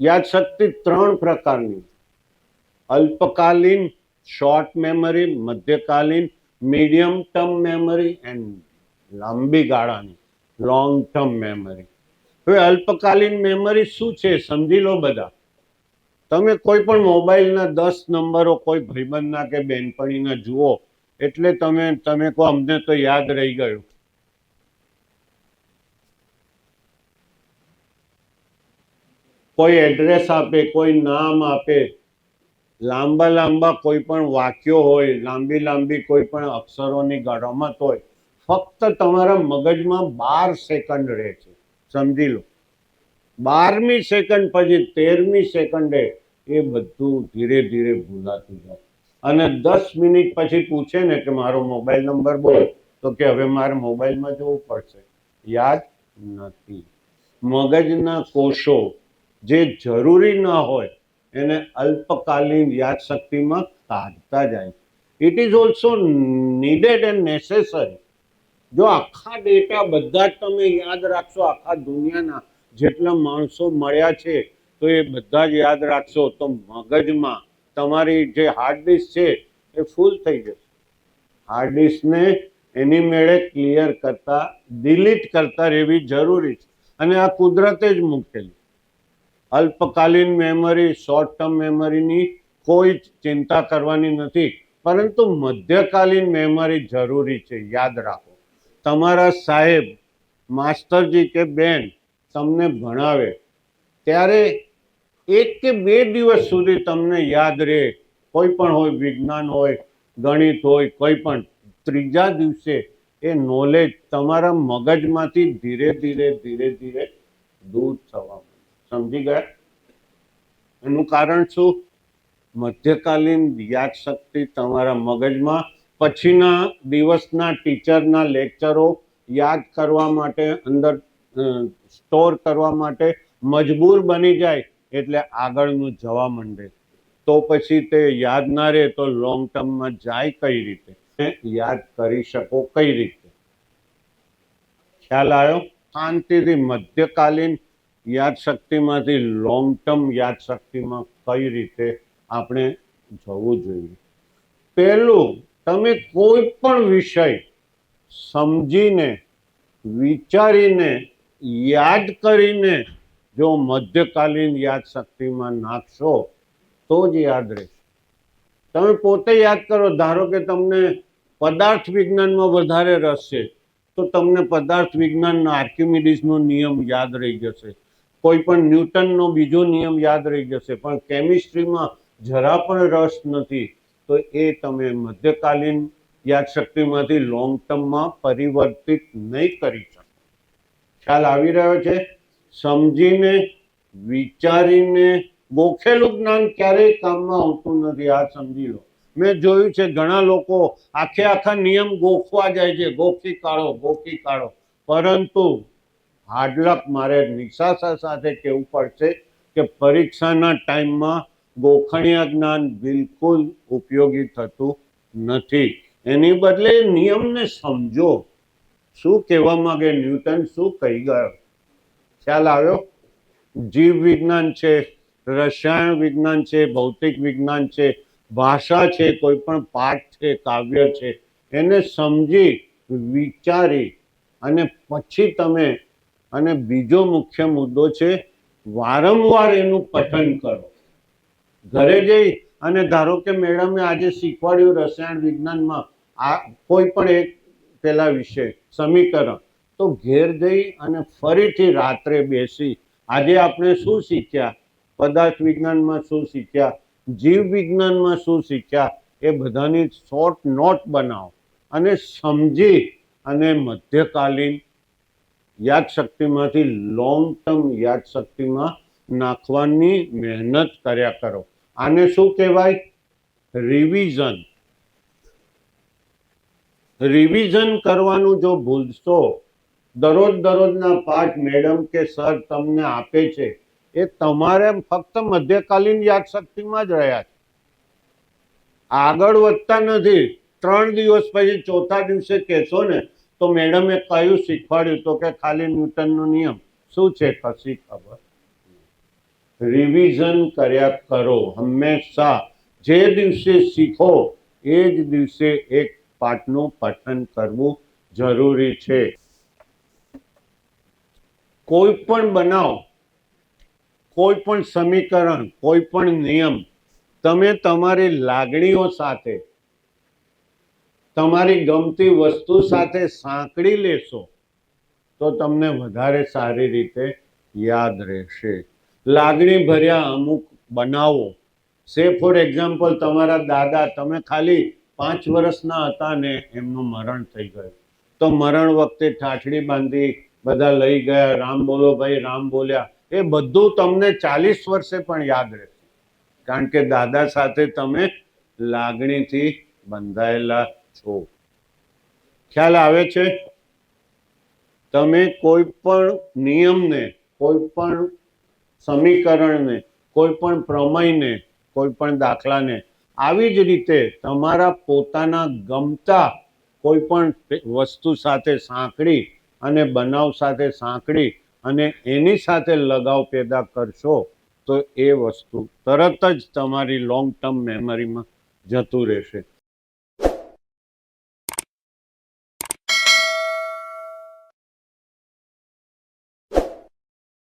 યાદશક્તિ ત્રણ પ્રકારની: અલ્પકાલીન શોર્ટ મેમરી, મધ્યકાલીન મીડિયમ ટર્મ મેમરી એન્ડ લાંબી ગાળાની લોંગ ટર્મ મેમરી. હવે અલ્પકાલીન મેમરી શું છે સમજી લો બધા. તમે કોઈ પણ મોબાઈલના 10 નંબરો કોઈ ભાઈબંધના કે બેનપણીના જુઓ એટલે તમે કહો અમને તો યાદ રહી ગયું. કોઈ એડ્રેસ આપે, કોઈ નામ આપે, લાંબા કોઈ પણ વાક્યો હોય, લાંબી કોઈ પણ અક્ષરોની રમત હોય, ફક્ત તમારા મગજમાં 12 સેકન્ડ રહે છે. સમજી લો, 12મી સેકન્ડ પછી 13મી સેકન્ડે એ બધું ધીરે ધીરે ભૂલાતું જાય. અને 10 મિનિટ પછી પૂછે ને કે મારો મોબાઈલ નંબર બોલ, તો કે હવે મારે મોબાઈલમાં જોવું પડશે, યાદ નથી. મગજના કોષો જે જરૂરી ન હોય એને અલ્પકાલીન યાદશક્તિમાં કાઢતા જાય. It is also needed and necessary. જો આખા ડેટા બધા જ તમે યાદ રાખશો, આખા દુનિયાના જેટલા માણસો મળ્યા છે તો એ બધા જ યાદ રાખશો તો મગજમાં તમારી જે હાર્ડ ડિસ્ક છે એ ફૂલ થઈ જશે. હાર્ડ ડિસ્કને એની મેળે ક્લિયર કરતા, ડિલીટ કરતા રહેવી જરૂરી છે. અને આ કુદરતે જ મૂકેલી. અલ્પકાલીન મેમરી, શોર્ટ ટર્મ મેમરીની કોઈ ચિંતા કરવાની નથી, પરંતુ મધ્યકાલીન મેમરી જરૂરી છે. યાદ રાખો, તમારા સાહેબ, માસ્ટરજી કે બેન તમને ભણાવે ત્યારે 1 કે 2 દિવસ સુધી તમને યાદ રહે. કોઈ પણ હોય, વિજ્ઞાન હોય, ગણિત હોય, કોઈ પણ, ત્રીજા દિવસે એ નોલેજ તમારા મગજમાંથી ધીરે ધીરે દૂર થવા. સમજી ગયા? એનું કારણ શું? મધ્યકાલીન યાદશક્તિ તમારા મગજમાં પછીના દિવસના ટીચરના લેક્ચરો યાદ કરવા માટે, અંદર સ્ટોર કરવા માટે મજબૂર બની જાય એટલે આગળનું જવા માંડે. તો પછી તે યાદ ના રહે તો લોંગ ટર્મમાં જાય કઈ રીતે, યાદ કરી શકો કઈ રીતે? ખ્યાલ આવ્યો? શાંતિથી મધ્યકાલીન યાદશક્તિમાંથી લોંગ ટર્મ યાદશક્તિમાં કઈ રીતે આપણે જવું જોઈએ. પહેલું, તમે કોઈ પણ વિષય સમજીને, વિચારીને, યાદ કરીને જો મધ્યકાલીન યાદશક્તિમાં નાખશો તો જ યાદ રહેશે. તમે પોતે યાદ કરો. ધારો કે તમને પદાર્થ વિજ્ઞાનમાં વધારે રસ છે તો તમને પદાર્થ વિજ્ઞાનનો આર્કિમિડીઝનો નિયમ યાદ રહી જશે, કોઈ પણ ન્યૂટનનો બીજો નિયમ યાદ રહી જશે. પણ કેમિસ્ટ્રીમાં જરા પણ રસ નથી તો એ તમે મધ્યકાલીન યાદશક્તિમાંથી લોંગ ટર્મમાં પરિવર્તિત નહીં કરી શકો. ખ્યાલ આવી રહ્યો છે? સમજીને, વિચારીને, ગોખેલું જ્ઞાન ક્યારેય કામમાં આવતું નથી. આ સમજી લો. મેં જોયું છે ઘણા લોકો આખા નિયમ ગોખવા જાય છે, ગોખી કાઢો. પરંતુ હાર્ડલક મારે નિશાસા સાથે કહેવું પડશે કે પરીક્ષાના ટાઈમમાં ગોખણિયા જ્ઞાન બિલકુલ ઉપયોગી થતું નથી. એની બદલે નિયમને સમજો. શું કહેવા માંગે, ન્યૂટન શું કહી ગયો? ખ્યાલ આવ્યો? જીવ વિજ્ઞાન છે, રસાયણ વિજ્ઞાન છે, ભૌતિક વિજ્ઞાન છે, ભાષા છે, કોઈ પણ પાઠ છે, કાવ્ય છે, એને સમજી, વિચારી અને પછી તમે, અને બીજો મુખ્ય મુદ્દો છે વારંવાર એનું પઠન કરો. ઘરે જઈ અને ધારો કે મેડમે આજે શીખવાડ્યું રસાયણ વિજ્ઞાનમાં આ કોઈ પણ એક પેલા વિષય સમીકરણ, તો ઘેર જઈ અને ફરીથી રાત્રે બેસી આજે આપણે શું શીખ્યા, પદાર્થ વિજ્ઞાનમાં શું શીખ્યા, જીવ વિજ્ઞાનમાં શું શીખ્યા, એ બધાની શોર્ટ નોટ બનાવો અને સમજી અને મધ્યકાલીન યાદશક્તિમાંથી લોંગ ટર્મ યાદશક્તિમાં નાખવાની મહેનત કર્યા કરો. આને શું કહેવાય? રિવિઝન. રિવિઝન કરવાનું જો ભૂલશો, દરરોજના પાઠ મેડમ કે સર તમને આપે છે એ તમારે ફક્ત મધ્યકાલીન યાદશક્તિમાં જ રહ્યા છે, આગળ વધતા નથી. 3 દિવસ પછી ચોથા દિવસે કહેશો ને તો મેડમે કયું શીખવાડ્યું, તો કે ખાલી ન્યૂટનનો નિયમ. શું છે કશી ખબર. રિવિઝન કર્યા કરો. હંમેશા જે દિવસે શીખો એ જ દિવસે એક પાઠનું પઠન કરવું જરૂરી છે. કોઈ પણ બનાવ, કોઈ પણ સમીકરણ, કોઈ પણ નિયમ તમે તમારી લાગણીઓ સાથે, તમારી ગમતી વસ્તુ સાથે સાંકળી લેશો તો તમને વધારે સારી રીતે યાદ રહેશે. લાગણી ભર્યા અમુક બનાવો, સે ફોર એક્ઝામ્પલ તમારા દાદા, તમે ખાલી 5 વર્ષના હતા ને એમનું મરણ થઈ ગયું, તો મરણ વખતે ઠાઠડી બાંધી બધા લઈ ગયા, રામ બોલો ભાઈ રામ બોલ્યા, એ બધું તમને 40 વર્ષે પણ યાદ રહેશે, કારણ કે દાદા સાથે તમે લાગણીથી બંધાયેલા છો. ખ્યાલ આવે છે? તમે કોઈ પણ નિયમને, કોઈ પણ સમીકરણને, કોઈ પણ પ્રમેયને, કોઈ પણ દાખલાને આવી જ રીતે તમારા પોતાના ગમતા કોઈ પણ વસ્તુ સાથે સાંકળી અને બનાવ સાથે સાંકળી અને એની સાથે લગાવ પેદા કરશો તો એ વસ્તુ તરત જ તમારી લોંગ ટર્મ મેમરીમાં જતું રહેશે.